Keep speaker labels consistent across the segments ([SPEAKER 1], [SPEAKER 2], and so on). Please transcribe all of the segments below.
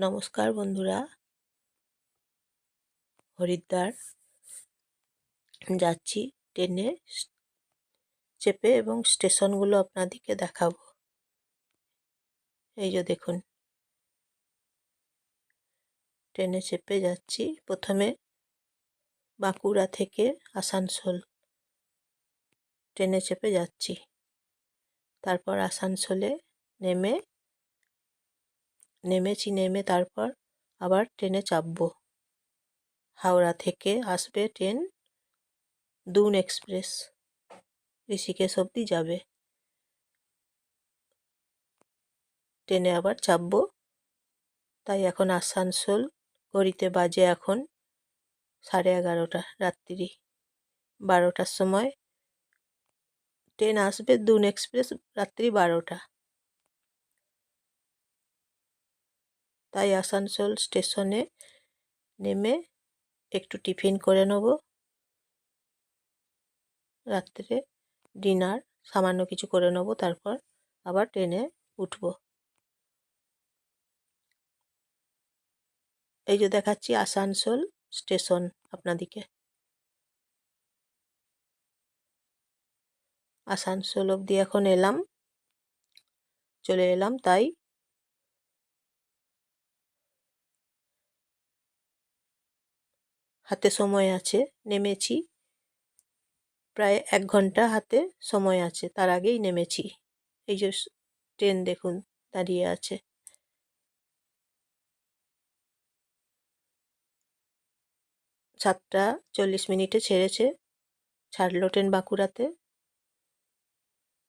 [SPEAKER 1] নমস্কার বন্ধুরা, হরিদ্বার যাচ্ছি ট্রেনে চেপে এবং স্টেশনগুলো আপনাদেরকে দেখাবো। এই যে দেখুন, ট্রেনে চেপে যাচ্ছি। প্রথমে বাঁকুড়া থেকে আসানসোল ট্রেনে চেপে যাচ্ছি। তারপর আসানসোলে নেমে তারপর আবার ট্রেনে চাপবো। হাওড়া থেকে আসবে ট্রেন দুন এক্সপ্রেস, ঋষিকেশ অবধি যাবে। ট্রেনে আবার চাপবো। তাই এখন আসানসোল ঘড়িতে বাজে এখন 11:30 রাত্রি। 12টার সময় ট্রেন আসবে দুন এক্সপ্রেস, রাত্রি 12টা। তাই আসানসোল স্টেশনে নেমে একটু টিফিন করে নেব, রাত্রে ডিনার সামান্য কিছু করে নেব, তারপর আবার ট্রেনে উঠব। এই যে দেখাচ্ছি আসানসোল স্টেশন আপনাদিকে। আসানসোল অবধি এখন চলে এলাম। তাই হাতে সময় আছে, নেমেছি, প্রায় 1 ঘন্টা হাতে সময় আছে, তার আগেই নেমেছি। এই যে ট্রেন দেখুন দাঁড়িয়ে আছে। 7:40 ছেড়েছে, ছাড়লো ট্রেন বাঁকুড়াতে।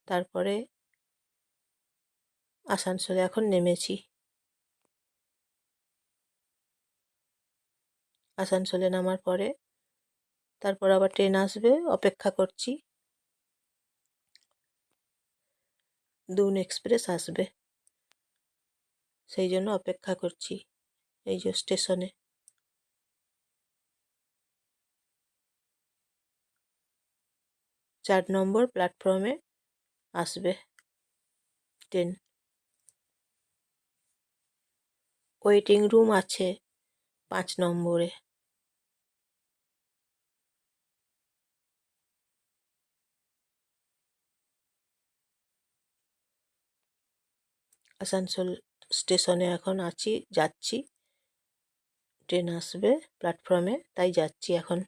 [SPEAKER 1] তারপরে আসানসোলে এখন নেমেছি। আসানসোলে নামার পরে তারপর আবার ট্রেন আসবে, অপেক্ষা করছি। দুন এক্সপ্রেস আসবে, সেই জন্য অপেক্ষা করছি। এই যে স্টেশনে 4 নম্বর প্ল্যাটফর্মে আসবে ট্রেন। ওয়েটিং রুম আছে 5 নম্বরে। আসানসোল স্টেশনে এখন যাচ্ছি। ট্রেন আসবে প্ল্যাটফর্মে, তাই যাচ্ছি এখন।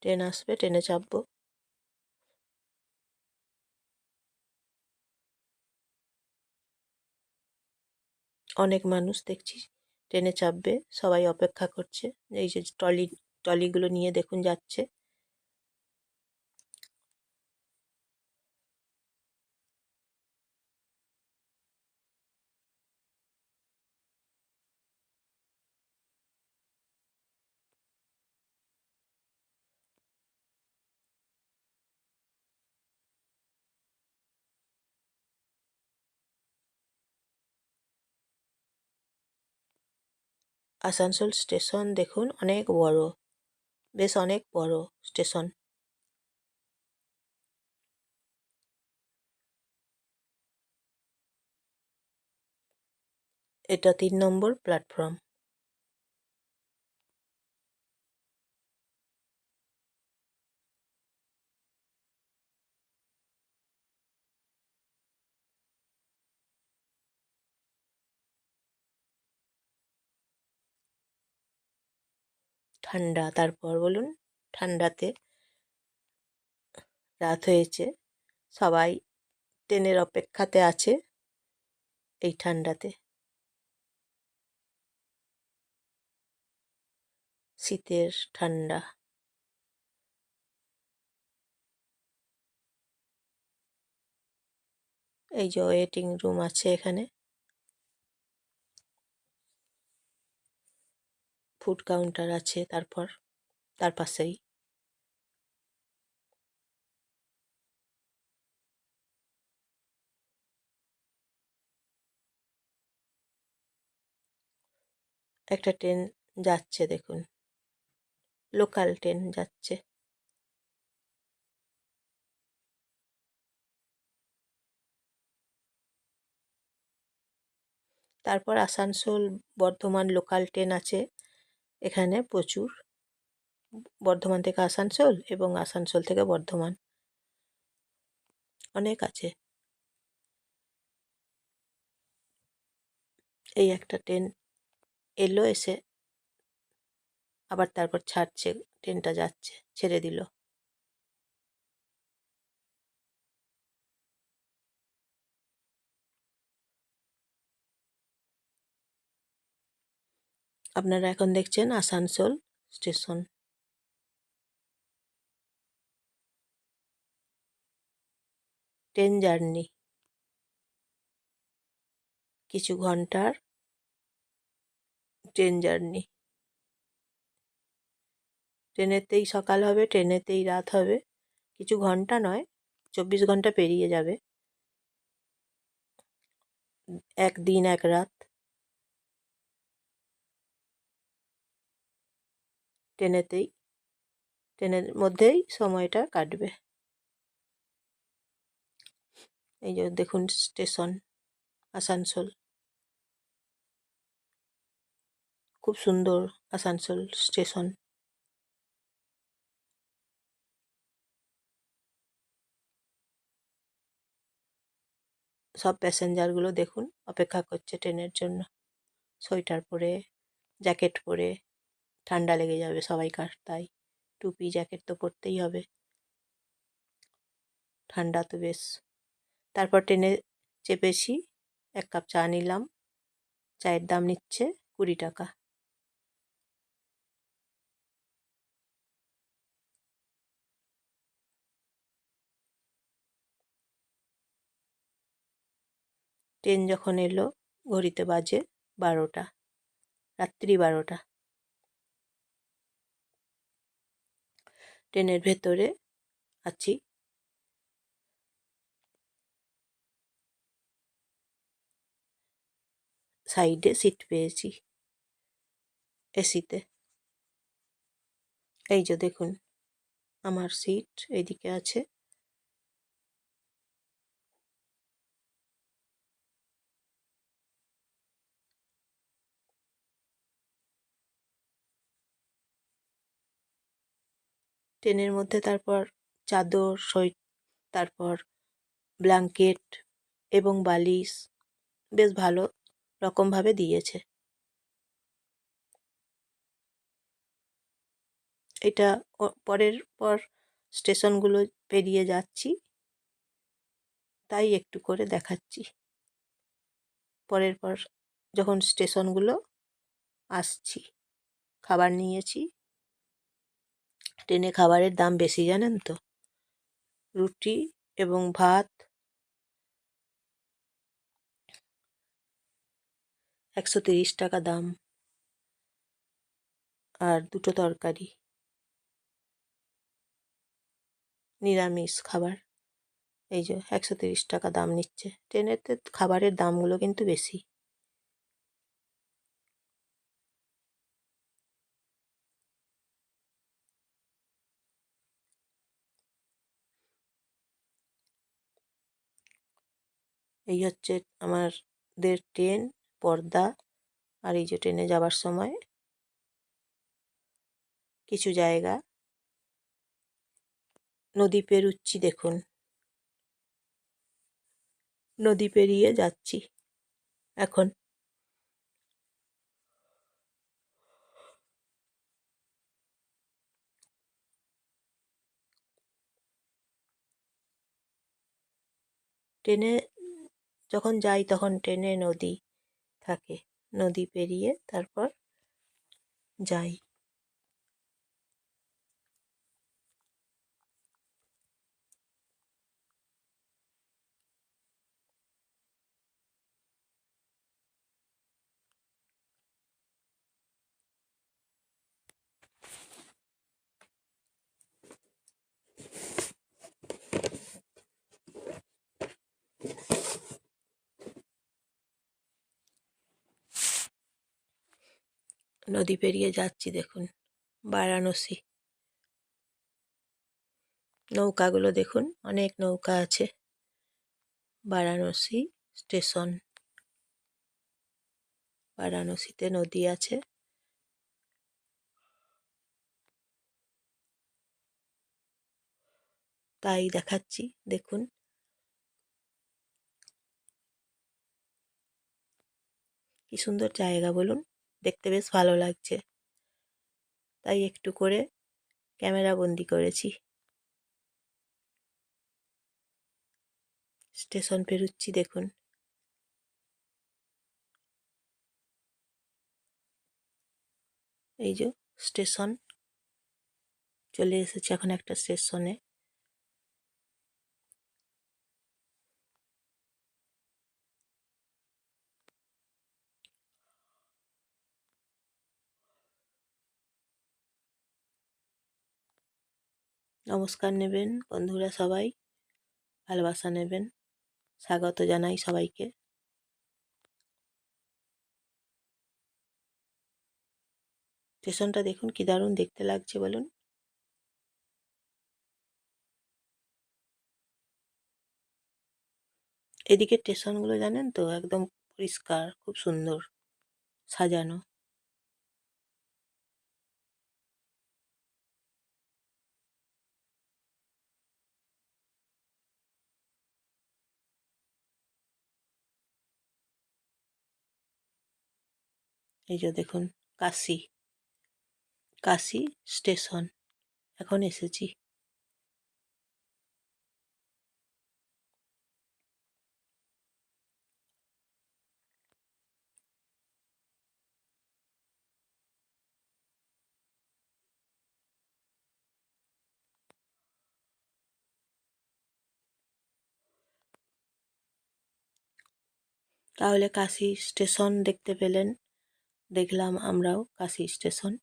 [SPEAKER 1] ট্রেন আসবে, ট্রেনে চাপবো। অনেক মানুষ দেখছি ট্রেনে চাপবে, সবাই অপেক্ষা করছে। এই যে ট্রলিগুলো নিয়ে দেখুন যাচ্ছে। আসানসোল স্টেশন দেখুন অনেক বড়, বেশ অনেক বড় স্টেশন। এটা 3 নম্বর প্ল্যাটফর্ম। ঠান্ডা, তারপর বলুন, ঠান্ডাতে রাত হয়েছে, সবাই ট্রেনের অপেক্ষাতে আছে এই ঠান্ডাতে। শীতের ঠান্ডা। এই যে ওয়েটিং রুম আছে এখানে, ফুড কাউন্টার আছে, তারপর তার পাশেই। একটা ট্রেন যাচ্ছে দেখুন, লোকাল ট্রেন যাচ্ছে। তারপর আসানসোল বর্ধমান লোকাল ট্রেন আছে এখানে প্রচুর, বর্ধমান থেকে আসানসোল এবং আসানসোল থেকে বর্ধমান, অনেক আছে। এই একটা ট্রেন এলো, এসে আবার তারপর ছাড়ছে, ট্রেনটা যাচ্ছে, ছেড়ে দিল। আপনারা এখন দেখছেন আসানসোল স্টেশন। ট্রেন জার্নি কিছু ঘন্টার ট্রেন জার্নি। ট্রেনেতেই সকাল হবে, ট্রেনেতেই রাত হবে, কিছু ঘন্টা নয়, 24 ঘন্টা পেরিয়ে যাবে, একদিন এক রাত ট্রেনের মধ্যেই সময়টা কাটবে। এই যে দেখুন স্টেশন আসানসোল, খুব সুন্দর আসানসোল স্টেশন। সব প্যাসেঞ্জারগুলো দেখুন অপেক্ষা করছে ট্রেনের জন্য, সোয়েটার পরে, জ্যাকেট পরে, ঠান্ডা লেগে যাবে সবাইকার, তাই টুপি জ্যাকেট তো পরতেই হবে, ঠান্ডা তো বেশ। তারপর ট্রেনে চেপেছি, 1 কাপ চা নিলাম, চায়ের দাম নিচ্ছে 20 টাকা। ট্রেন যখন এলো ঘড়িতে বাজে 12টা, রাত্রি 12টা। ট্রেনের ভেতরে আছি, সাইডে সিট পেয়েছি এসিতে। এই যে দেখুন আমার সিট এইদিকে আছে। ট্রেনের মধ্যে তারপর চাদর, তারপর ব্ল্যাঙ্কেট এবং বালিশ বেশ ভালো রকমভাবে দিয়েছে। এটা পরের পর স্টেশনগুলো পেরিয়ে যাচ্ছি, তাই একটু করে দেখাচ্ছি। পরের পর যখন স্টেশনগুলো আসছি, খাবার নিয়েছি। ট্রেনে খাবারের দাম বেশি জানেন তো, রুটি এবং ভাত 130 টাকা দাম, আর 2টো তরকারি, নিরামিষ খাবার। এই যে 130 টাকা দাম নিচ্ছে। ট্রেনেতে খাবারের দামগুলো কিন্তু বেশি। এই হচ্ছে আমাদের ট্রেন পর্দা। আর এই যে ট্রেনে যাবার সময় কিছু জায়গা নদী পেরুচ্ছি, দেখুন নদী পেরিয়ে যাচ্ছি এখন। ট্রেনে যখন যাই তখন ট্রেনে নদী থাকে, নদী পেরিয়ে তারপর যাই। নদী পেরিয়ে যাচ্ছি দেখুন, বারাণসী। নৌকাগুলো দেখুন, অনেক নৌকা আছে। বারাণসী স্টেশন। বারাণসীতে নদী আছে। তাই দেখাচ্ছি, দেখুন। কি সুন্দর জায়গা বলুন, দেখতে বেশ ভালো লাগছে, তাই একটু করে ক্যামেরা বন্দি করেছি। স্টেশন পেরুচ্ছি, দেখুন। এই যে স্টেশন, চলে এসেছি এখন একটা স্টেশনে। নমস্কার নেবেন বন্ধুরা, সবাই ভালোবাসা নেবেন, স্বাগত জানাই সবাইকে। স্টেশনটা দেখুন কি দারুণ দেখতে লাগছে বলুন। এদিকে স্টেশনগুলো জানেন তো একদম পরিষ্কার, খুব সুন্দর সাজানো। এই যে দেখুন, কাশি, কাশি স্টেশন এখন এসেছি। তাহলে কাশি স্টেশন দেখতে পেলেন, দেখলাম আমরাও কাশি স্টেশন।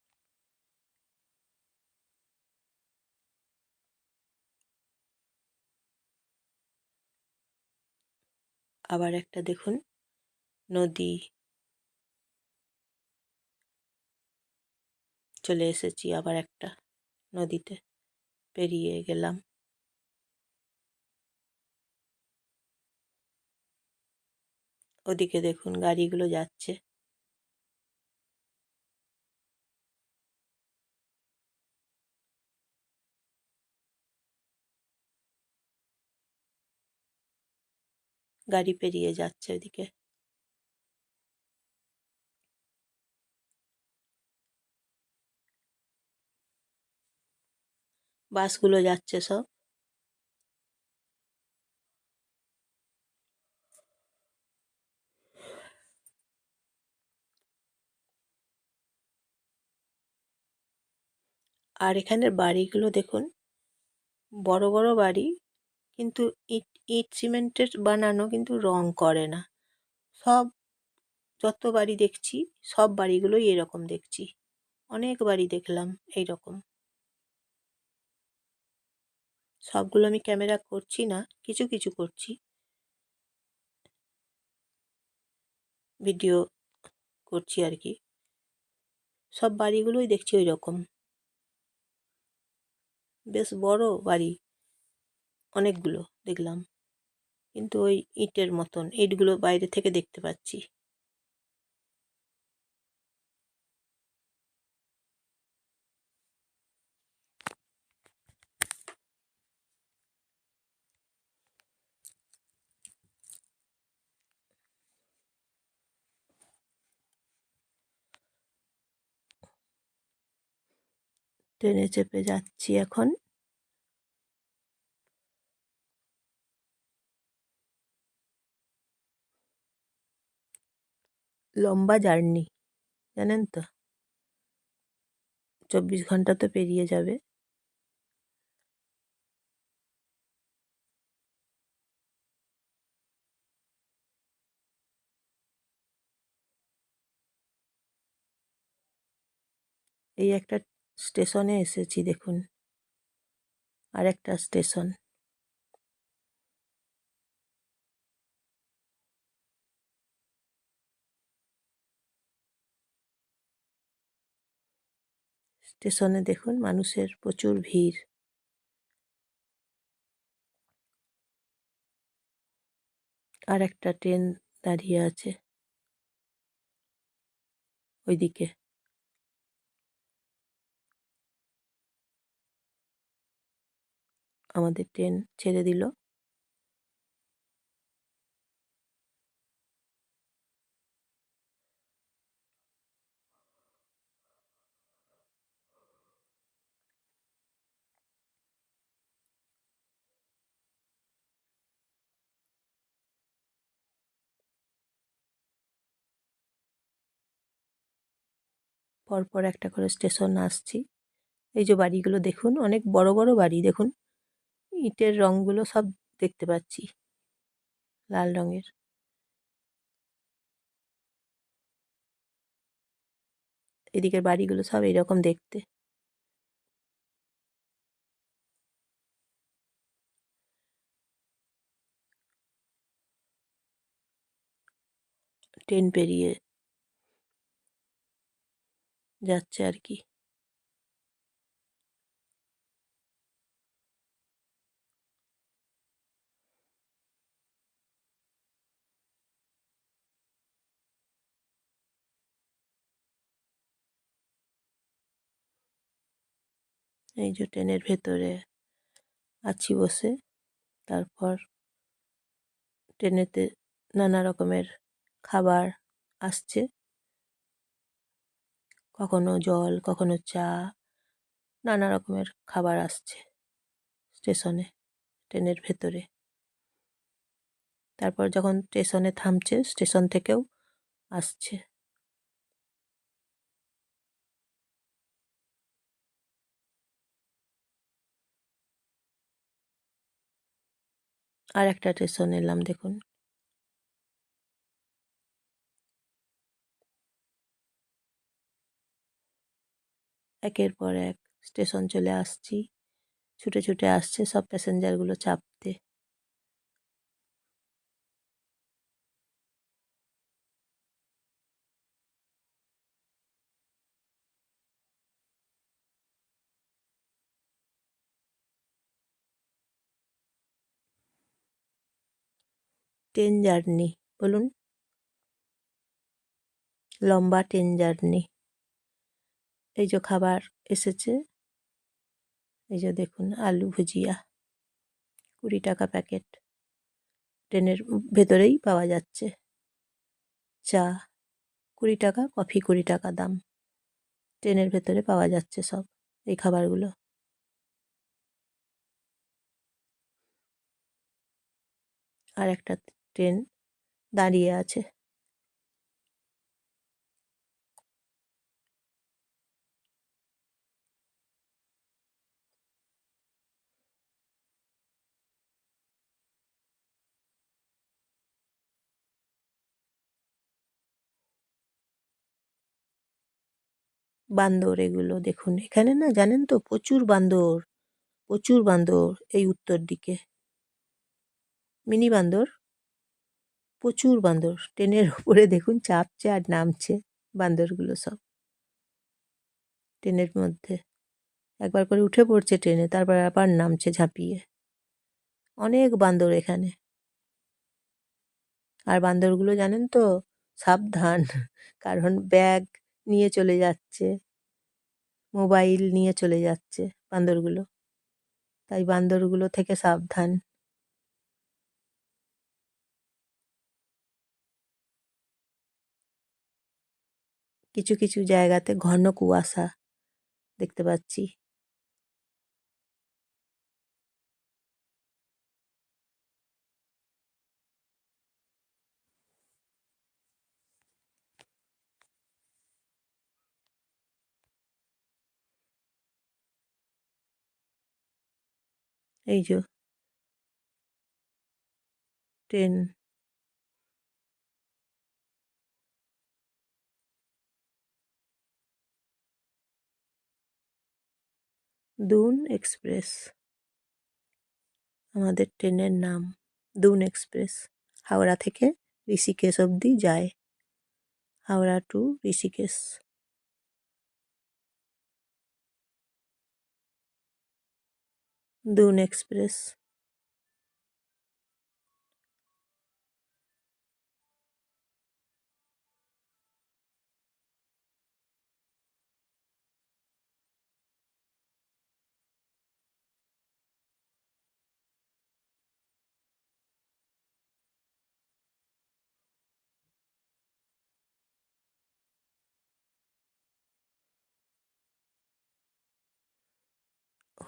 [SPEAKER 1] আবার একটা দেখুন নদী, চলে এসেছি আবার একটা নদীতে, পেরিয়ে গেলাম। ওদিকে দেখুন গাড়িগুলো যাচ্ছে। গাড়ি পেরিয়ে যাচ্ছে ওদিকে। বাসগুলো যাচ্ছে সব। আর এখানের বাড়িগুলো দেখুন, বড় বড় বাড়ি, কিন্তু ইট ইট সিমেন্টের বানানো, কিন্তু রং করে না। সব, যত বাড়ি দেখছি সব বাড়িগুলোই এরকম দেখছি, অনেক বাড়ি দেখলাম এইরকম। সবগুলো আমি ক্যামেরা করছি না, কিছু কিছু করছি, ভিডিও করছি আর কি। সব বাড়িগুলোই দেখছি ওই রকম, বেশ বড় বাড়ি অনেকগুলো দেখলাম, কিন্তু ওই ইটের মতন, ইটগুলো বাইরে থেকে দেখতে পাচ্ছি। ট্রেনে চেপে যাচ্ছি এখন। লম্বা জার্নি, জানেন তো, 24 ঘন্টা তো পেরিয়ে যাবে। এই একটা স্টেশনে এসেছি, দেখুন আর একটা স্টেশন। স্টেশনে দেখুন মানুষের প্রচুর ভিড়। আর একটা ট্রেন দাঁড়িয়ে আছে। ওইদিকে। আমাদের ট্রেন ছেড়ে দিল। পরপর একটা করে স্টেশন আসছি। এই যে বাড়িগুলো দেখুন, অনেক বড় বড় বাড়ি দেখুন। ইটের রঙগুলো সব দেখতে পাচ্ছি, লাল রঙের। এদিকের বাড়িগুলো সব এইরকম দেখতে। ট্রেন পেরিয়ে যাচ্ছে আর কি। এই যে ট্রেনের ভেতরে আছি বসে। তারপর ট্রেনেতে নানা রকমের খাবার আসছে, কখনো জল, কখনো চা, নানা রকমের খাবার আসছে স্টেশনে, ট্রেনের ভেতরে। তারপর যখন স্টেশনে থামছে, স্টেশন থেকেও আসছে। আর একটা স্টেশন এলাম দেখুন। একের পর এক স্টেশন চলে আসছি, ছুটে ছুটে আসছে সব প্যাসেঞ্জারগুলো চাপতে। ট্রেন জার্নি বলুন, লম্বা ট্রেন জার্নি। এই যে খাবার এসেছে, এই যে দেখুন আলু ভুজিয়া, 20 টাকা প্যাকেট। ট্রেনের ভেতরেই পাওয়া যাচ্ছে। চা 20 টাকা, কফি 20 টাকা দাম। ট্রেনের ভেতরে পাওয়া যাচ্ছে সব এই খাবারগুলো। আর একটা ট্রেন দাঁড়িয়ে আছে। বান্দর এগুলো দেখুন, এখানে না জানেন তো প্রচুর বান্দর, প্রচুর বান্দর। এই উত্তর দিকে মিনি বান্দর, প্রচুর বান্দর। ট্রেনের উপরে দেখুন চাপছে আর নামছে বান্দরগুলো সব ট্রেনের মধ্যে। একবার করে উঠে পড়ছে ট্রেনে, তারপর আবার নামছে ঝাঁপিয়ে। অনেক বান্দর এখানে। আর বান্দরগুলো জানেন তো সাবধান, কারণ ব্যাগ নিয়ে চলে যাচ্ছে, মোবাইল নিয়ে চলে যাচ্ছে বান্দরগুলো। তাই বান্দরগুলো থেকে সাবধান। কিছু কিছু জায়গাতে ঘন কুয়াশা দেখতে পাচ্ছি। এই যে ট্রেন, দুন এক্সপ্রেস আমাদের ট্রেনের নাম। দুন এক্সপ্রেস হাওড়া থেকে ঋষিকেশ অবধি যায়, হাওড়া টু ঋষিকেশ। দুন এক্সপ্রেস।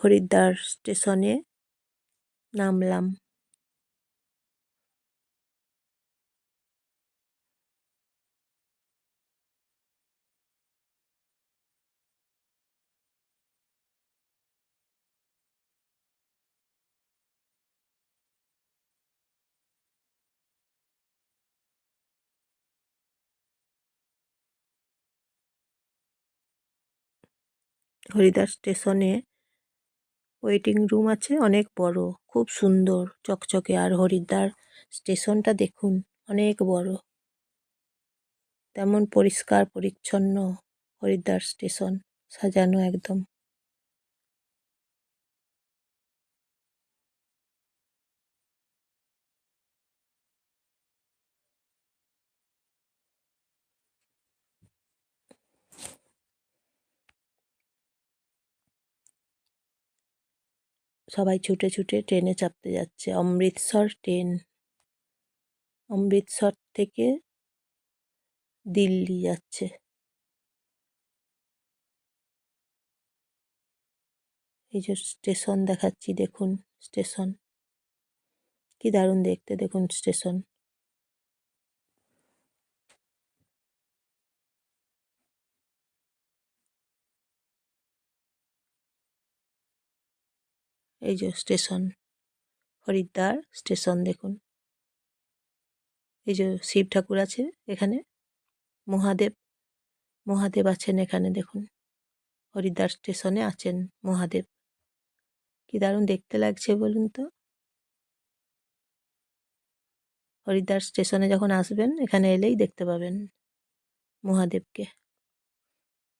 [SPEAKER 1] হরিদ্বার স্টেশনে নামলাম। হরিদ্বার স্টেশনে ওয়েটিং রুম আছে, অনেক বড়, খুব সুন্দর চকচকে। আর হরিদ্বার স্টেশনটা দেখুন, অনেক বড়, তেমন পরিষ্কার পরিচ্ছন্ন। হরিদ্বার স্টেশন সাজানো একদম। সবাই ছুটে ছুটে ট্রেনে চাপতে যাচ্ছে। অমৃতসর ট্রেন, অমৃতসর থেকে দিল্লি যাচ্ছে। এই যে স্টেশন দেখাচ্ছি, দেখুন স্টেশন কি দারুণ দেখতে, দেখুন স্টেশন। এই যে স্টেশন, হরিদ্বার স্টেশন দেখুন। এই যে শিব ঠাকুর আছে এখানে, মহাদেব, মহাদেব আছেন এখানে দেখুন। হরিদ্বার স্টেশনে আছেন মহাদেব। কি দারুণ দেখতে লাগছে বলুন তো। হরিদ্বার স্টেশনে যখন আসবেন, এখানে এলেই দেখতে পাবেন মহাদেবকে,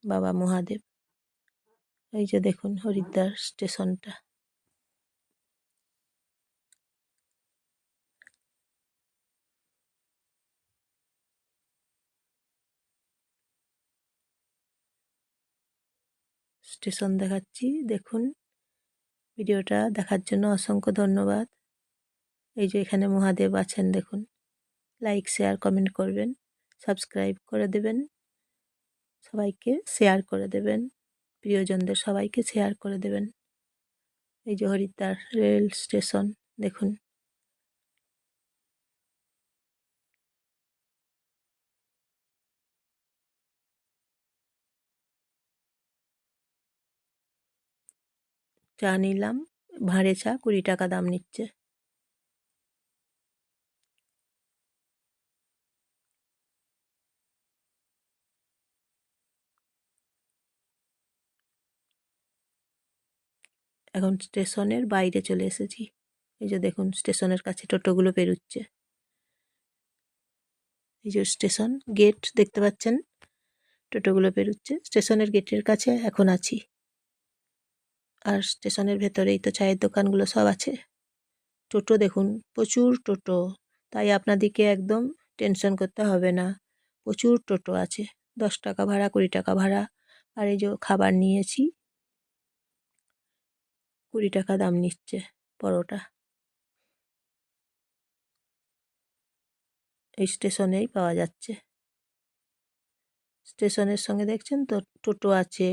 [SPEAKER 1] বাবা মহাদেব। এই যে দেখুন হরিদ্বার স্টেশনটা। স্টেশন দেখাচ্ছি, দেখুন। ভিডিওটা দেখার জন্য অসংখ্য ধন্যবাদ। এই যে এখানে মহাদেব আছেন দেখুন। লাইক, শেয়ার, কমেন্ট করবেন, সাবস্ক্রাইব করে দেবেন, সবাইকে শেয়ার করে দেবেন, প্রিয়জনদের সবাইকে শেয়ার করে দেবেন। এই যে হরিদ্বার রেল স্টেশন দেখুন। চা নিলাম, ভাঁড়ে চা, 20 টাকা দাম নিচ্ছে। এখন স্টেশনের বাইরে চলে এসেছি। এই যে দেখুন স্টেশনের কাছে টোটোগুলো পেরোচ্ছে। এই যে স্টেশন গেট দেখতে পাচ্ছেন, টোটোগুলো পেরোচ্ছে। স্টেশনের গেটের কাছে এখন আছি। আর স্টেশনের ভেতরেই তো চায়ের দোকানগুলো সব আছে। টোটো দেখুন, প্রচুর টোটো, তাই আপনাদেরকে একদম টেনশন করতে হবে না। প্রচুর টোটো আছে, 10 টাকা ভাড়া, 20 টাকা ভাড়া। আর এই যে খাবার নিয়েছি, 20 টাকা দাম নিচ্ছে পরোটা। এই স্টেশনেই পাওয়া যাচ্ছে। স্টেশনের সঙ্গে দেখছেন তো টোটো আছে,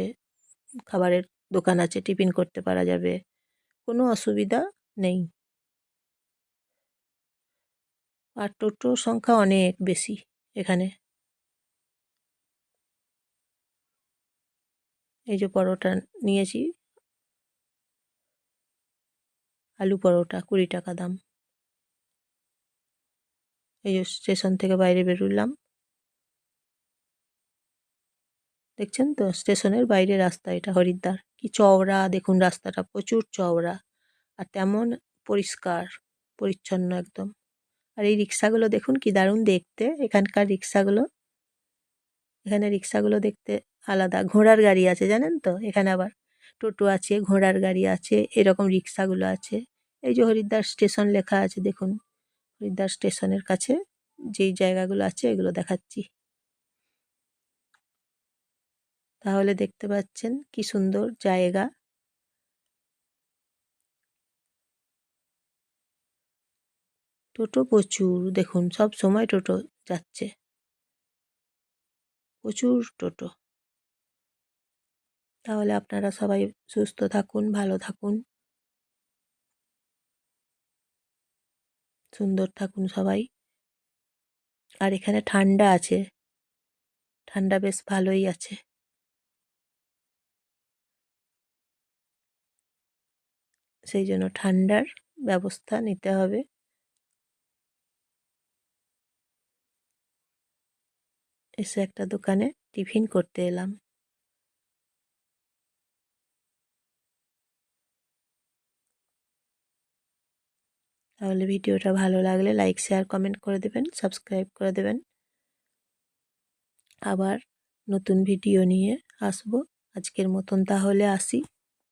[SPEAKER 1] খাবারের দোকান আছে, টিফিন করতে পারা যাবে, কোনো অসুবিধা নেই। আর টোটোর সংখ্যা অনেক বেশি এখানে। এই যে পরোটা নিয়েছি, আলু পরোটা, 20 টাকা দাম। এই যে স্টেশন থেকে বাইরে বেরোলাম, দেখছেন তো স্টেশনের বাইরে রাস্তা। এটা হরিদ্বার, কি চওড়া দেখুন রাস্তাটা, প্রচুর চওড়া আর তেমন পরিষ্কার পরিচ্ছন্ন একদম। আর এই রিক্সাগুলো দেখুন কি দারুণ দেখতে, এখানকার রিক্সাগুলো। এখানে রিক্সাগুলো দেখতে আলাদা। ঘোড়ার গাড়ি আছে জানেন তো, এখানে আবার টোটো আছে, ঘোড়ার গাড়ি আছে, এরকম রিক্সাগুলো আছে। এই যে হরিদ্বার স্টেশন লেখা আছে দেখুন। হরিদ্বার স্টেশনের কাছে যেই জায়গাগুলো আছে এগুলো দেখাচ্ছি। তাহলে দেখতে পাচ্ছেন কি সুন্দর জায়গা। টোটো প্রচুর দেখুন, সব সময় টোটো যাচ্ছে, প্রচুর টোটো। তাহলে আপনারা সবাই সুস্থ থাকুন, ভালো থাকুন, সুন্দর থাকুন সবাই। আর এখানে ঠান্ডা আছে, ঠান্ডা বেশ ভালোই আছে। সেই জন্য ঠান্ডার ব্যবস্থা নিতে হবে। এসে একটা দোকানে টিফিন করতে এলাম। তাহলে ভিডিওটা ভালো লাগলে লাইক, শেয়ার, কমেন্ট করে দেবেন, সাবস্ক্রাইব করে দেবেন। আবার নতুন ভিডিও নিয়ে আসবো। আজকের মতন তাহলে আসি।